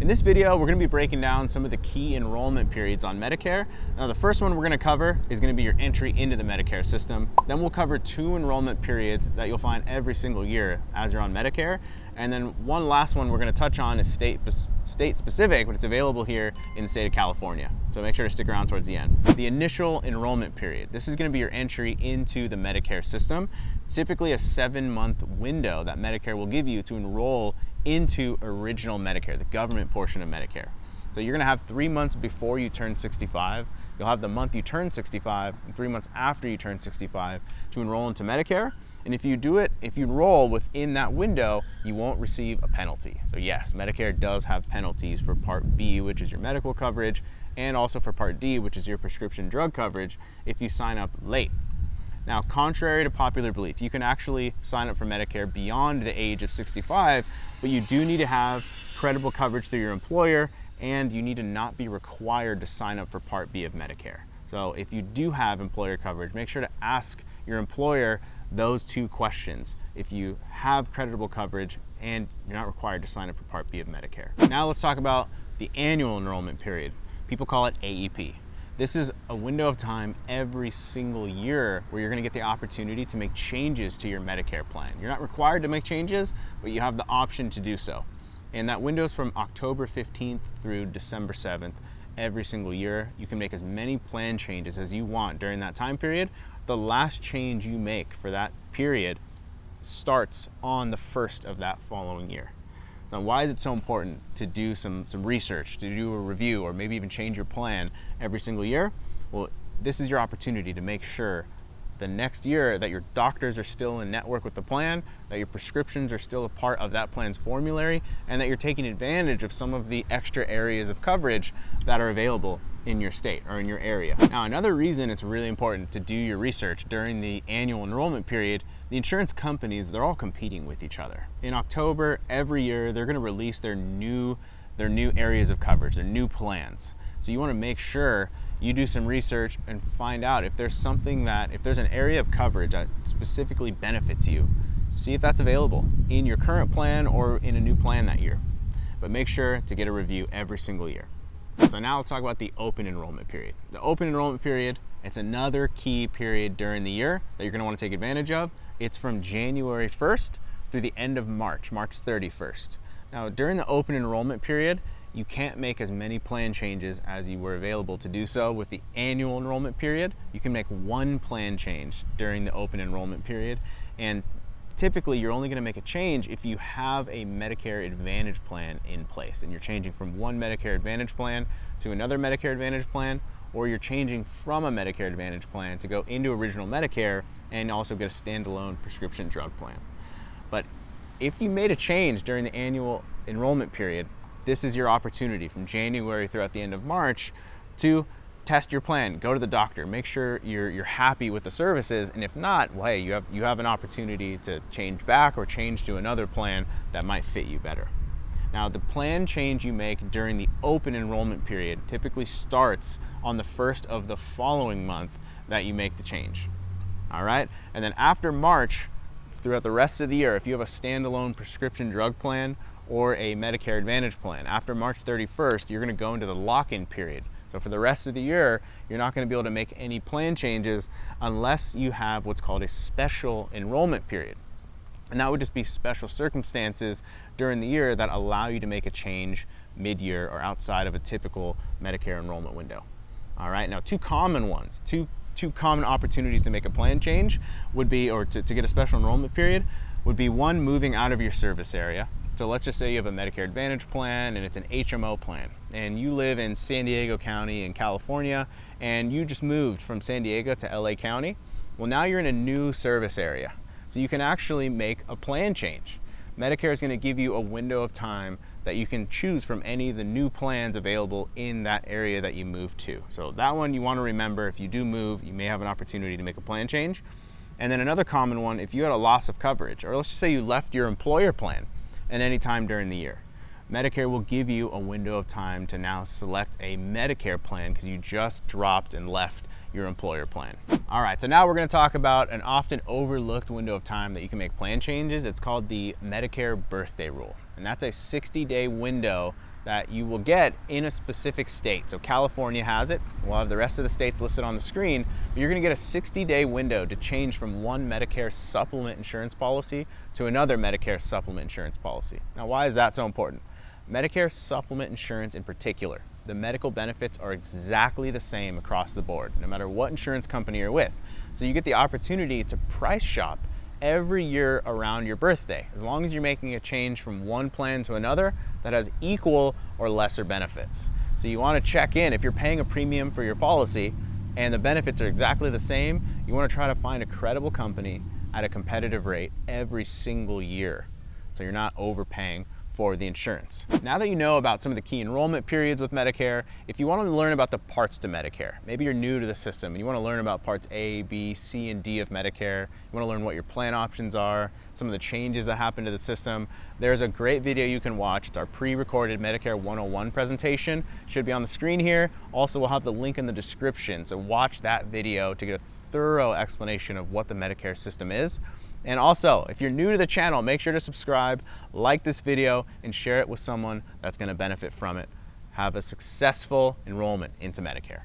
In this video, we're going to be breaking down some of the key enrollment periods on Medicare. Now, the first one we're going to cover is going to be your entry into the Medicare system. Then we'll cover 2 enrollment periods that you'll find every single year as you're on Medicare. And then one last one we're going to touch on is state specific, but it's available here in the state of California. So make sure to stick around towards the end. The initial enrollment period. This is going to be your entry into the Medicare system. It's typically a 7-month window that Medicare will give you to enroll into original Medicare, the government portion of Medicare. So you're gonna have 3 months before you turn 65. You'll have the month you turn 65 and 3 months after you turn 65 to enroll into Medicare. And if you enroll within that window, you won't receive a penalty. So yes, Medicare does have penalties for Part B, which is your medical coverage, and also for Part D, which is your prescription drug coverage, if you sign up late. Now, contrary to popular belief, you can actually sign up for Medicare beyond the age of 65, but you do need to have credible coverage through your employer, and you need to not be required to sign up for Part B of Medicare. So if you do have employer coverage, make sure to ask your employer those 2 questions if you have credible coverage and you're not required to sign up for Part B of Medicare. Now let's talk about the annual enrollment period. People call it AEP. This is a window of time every single year where you're going to get the opportunity to make changes to your Medicare plan. You're not required to make changes, but you have the option to do so. And that window is from October 15th through December 7th every single year. You can make as many plan changes as you want during that time period. The last change you make for that period starts on the 1st of that following year. So why is it so important to do some research, to do a review, or maybe even change your plan every single year? Well, this is your opportunity to make sure the next year that your doctors are still in network with the plan, that your prescriptions are still a part of that plan's formulary, and that you're taking advantage of some of the extra areas of coverage that are available in your state or in your area. Now, another reason it's really important to do your research during the annual enrollment period, the insurance companies, they're all competing with each other. In October, every year, they're gonna release their new areas of coverage, their new plans. So you wanna make sure you do some research and find out if there's an area of coverage that specifically benefits you, see if that's available in your current plan or in a new plan that year. But make sure to get a review every single year. So now let's talk about the open enrollment period. The open enrollment period, it's another key period during the year that you're gonna wanna take advantage of. It's from January 1st through the end of March 31st. Now, during the open enrollment period, you can't make as many plan changes as you were available to do so with the annual enrollment period. You can make 1 plan change during the open enrollment period, and typically you're only going to make a change if you have a Medicare Advantage plan in place and you're changing from one Medicare Advantage plan to another Medicare Advantage plan, or you're changing from a Medicare Advantage plan to go into original Medicare and also get a standalone prescription drug plan. But if you made a change during the annual enrollment period, this is your opportunity from January throughout the end of March to test your plan, go to the doctor, make sure you're happy with the services, and if not, well, hey, you have an opportunity to change back or change to another plan that might fit you better. Now, the plan change you make during the open enrollment period typically starts on the 1st of the following month that you make the change. All right? And then after March, throughout the rest of the year, if you have a standalone prescription drug plan or a Medicare Advantage plan, after March 31st, you're gonna go into the lock-in period. So for the rest of the year, you're not gonna be able to make any plan changes unless you have what's called a special enrollment period. And that would just be special circumstances during the year that allow you to make a change mid-year or outside of a typical Medicare enrollment window. All right, now two common opportunities to make a plan change would be, or to get a special enrollment period, would be 1, moving out of your service area. So let's just say you have a Medicare Advantage plan and it's an HMO plan, and you live in San Diego County in California, and you just moved from San Diego to LA County. Well, now you're in a new service area. So you can actually make a plan change. Medicare is gonna give you a window of time that you can choose from any of the new plans available in that area that you move to. So that one you wanna remember, if you do move, you may have an opportunity to make a plan change. And then another common one, if you had a loss of coverage, or let's just say you left your employer plan at any time during the year, Medicare will give you a window of time to now select a Medicare plan because you just dropped and left your employer plan. All right, so now we're gonna talk about an often overlooked window of time that you can make plan changes. It's called the Medicare Birthday Rule. And that's a 60-day window that you will get in a specific state. So California has it. We'll have the rest of the states listed on the screen, but you're gonna get a 60-day window to change from one Medicare supplement insurance policy to another Medicare supplement insurance policy. Now, why is that so important? Medicare supplement insurance in particular, the medical benefits are exactly the same across the board, no matter what insurance company you're with. So you get the opportunity to price shop every year around your birthday, as long as you're making a change from one plan to another that has equal or lesser benefits. So you want to check in. If you're paying a premium for your policy and the benefits are exactly the same, you want to try to find a credible company at a competitive rate every single year, so you're not overpaying for the insurance. Now that you know about some of the key enrollment periods with Medicare, if you want to learn about the parts to Medicare, maybe you're new to the system and you want to learn about parts A, B, C, and D of Medicare, you want to learn what your plan options are, some of the changes that happen to the system, there's a great video you can watch. It's our pre-recorded Medicare 101 presentation. It should be on the screen here. Also, we'll have the link in the description, so watch that video to get a thorough explanation of what the Medicare system is. And also, if you're new to the channel, make sure to subscribe, like this video, and share it with someone that's going to benefit from it. Have a successful enrollment into Medicare.